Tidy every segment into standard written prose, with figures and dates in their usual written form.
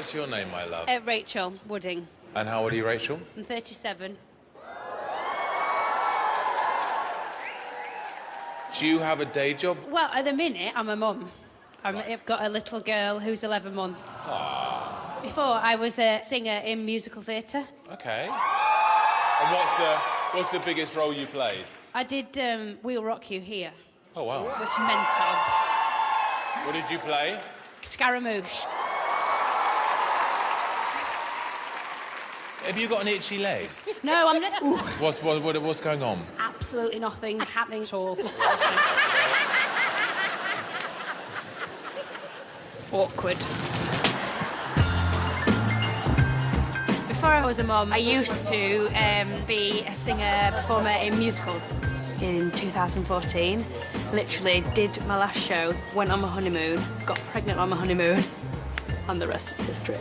What's your name, my love? Rachel Wooding. And how old are you, Rachel? I'm 37. Do you have a day job? Well, at the minute, I'm a mum. I've got a little girl who's 11 months. Aww. Before, I was a singer in musical theatre. Okay. And what's the biggest role you played? I did We'll Rock You Here. Oh, wow. Which is mental. What did you play? Scaramouche. Have you got an itchy leg? No, I'm not. What's going on? Absolutely nothing happening at all. Awkward. Before I was a mum, I used to be a singer-performer in musicals. In 2014, literally did my last show, went on my honeymoon, got pregnant on my honeymoon, and the rest is history.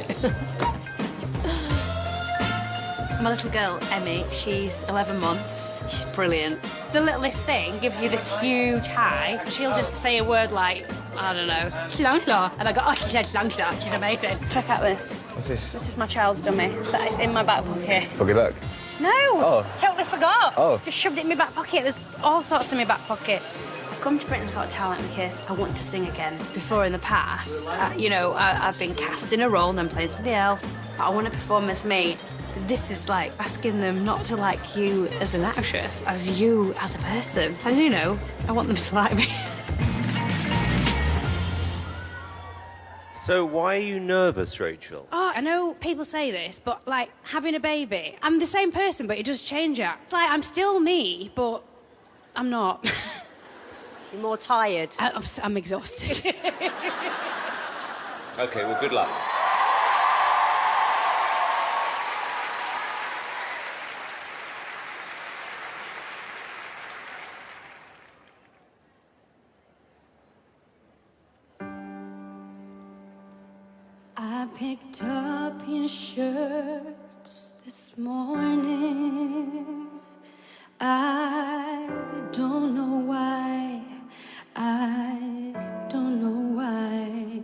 My little girl, Emmy, she's 11 months. She's brilliant. The littlest thing gives you this huge high. She'll just say a word like, I don't know, slangla. And I go, oh, she said slangla. She's amazing. Check out this. What's this? This is my child's dummy. That is in my back pocket. For good luck? No. Oh. Totally forgot. Oh. Just shoved it in my back pocket. There's all sorts in my back pocket. I've come to Britain's Got Talent because I want to sing again. Before in the past, I've been cast in a role and then playing somebody else. But I want to perform as me. This is like asking them not to like you as an actress, as you as a person. And, I want them to like me. So why are you nervous, Rachel? Oh, I know people say this, but, like, having a baby, I'm the same person, but it does change it. It's like, I'm still me, but I'm not. You're more tired. I'm exhausted. OK, well, good luck. I picked up your shirts this morning. I don't know why. I don't know why.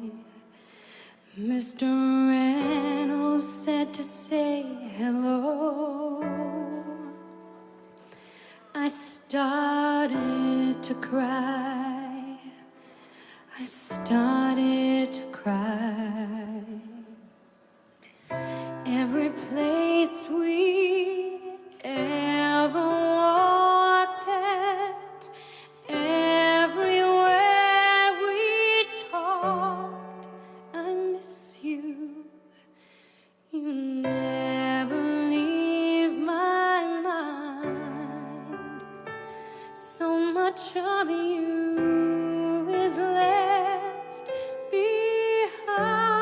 Mr. Reynolds said to say hello. I started to cry. I started to cry. Every place we ever walked at, everywhere we talked, I miss you. You never leave my mind. So much of you is left behind.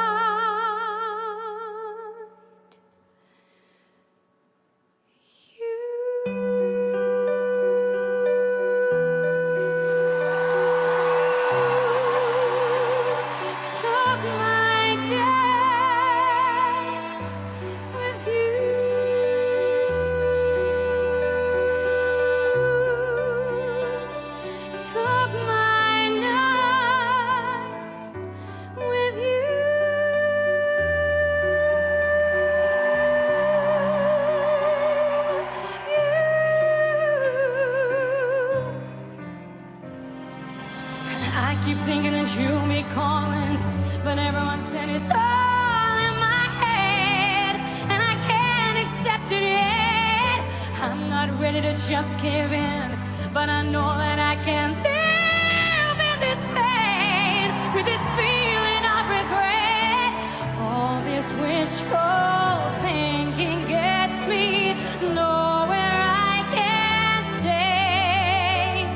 Keep thinking that you'll be calling, but everyone said it's all in my head, and I can't accept it yet. I'm not ready to just give in, but I know that I can live in this pain, with this feeling of regret. All this wishful thinking gets me nowhere I can stay.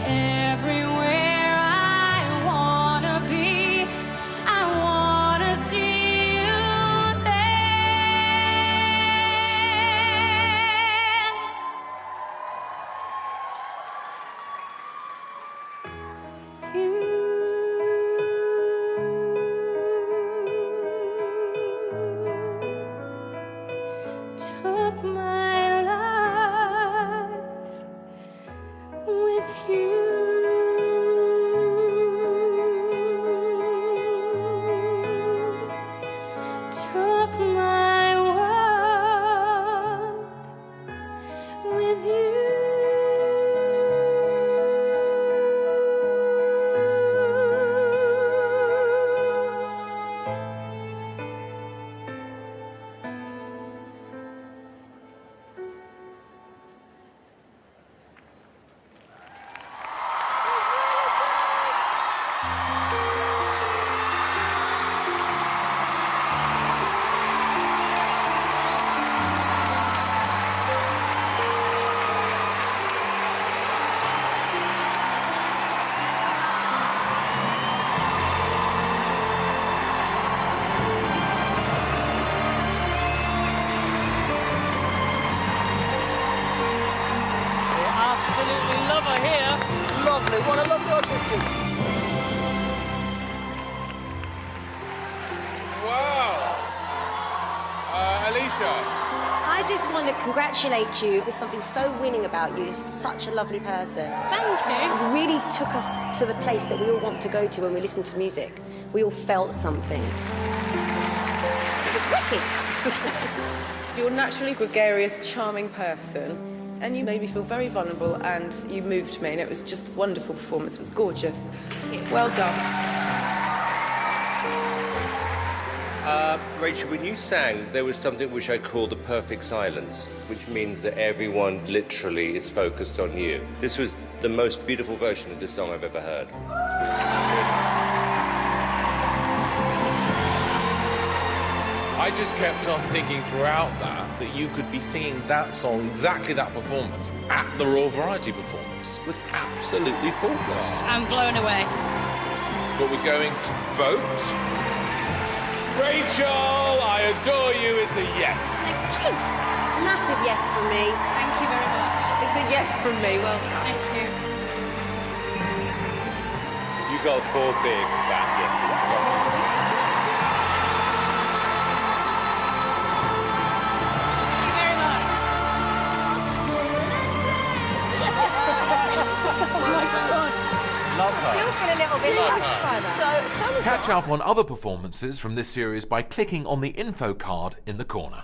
Everywhere Congratulations. Wow. Alicia. I just want to congratulate you. There's something so winning about you. You're such a lovely person. Thank you. You really took us to the place that we all want to go to when we listen to music. We all felt something. It was wicked. You're a naturally gregarious, charming person, and you made me feel very vulnerable, and you moved me, and it was just a wonderful performance. It was gorgeous. Well done. Rachel, when you sang, there was something which I call the perfect silence, which means that everyone literally is focused on you. This was the most beautiful version of this song I've ever heard. I just kept on thinking throughout that you could be singing that song, exactly that performance, at the Royal Variety performance. It was absolutely faultless. I'm blown away. But we're going to vote. Rachel, I adore you. It's a yes. Thank you. Massive yes from me. Thank you very much. It's a yes from me. Well done. Thank you. You got 4 big fat yeses. Still feel a little bit touched by that. Catch up on other performances from this series by clicking on the info card in the corner.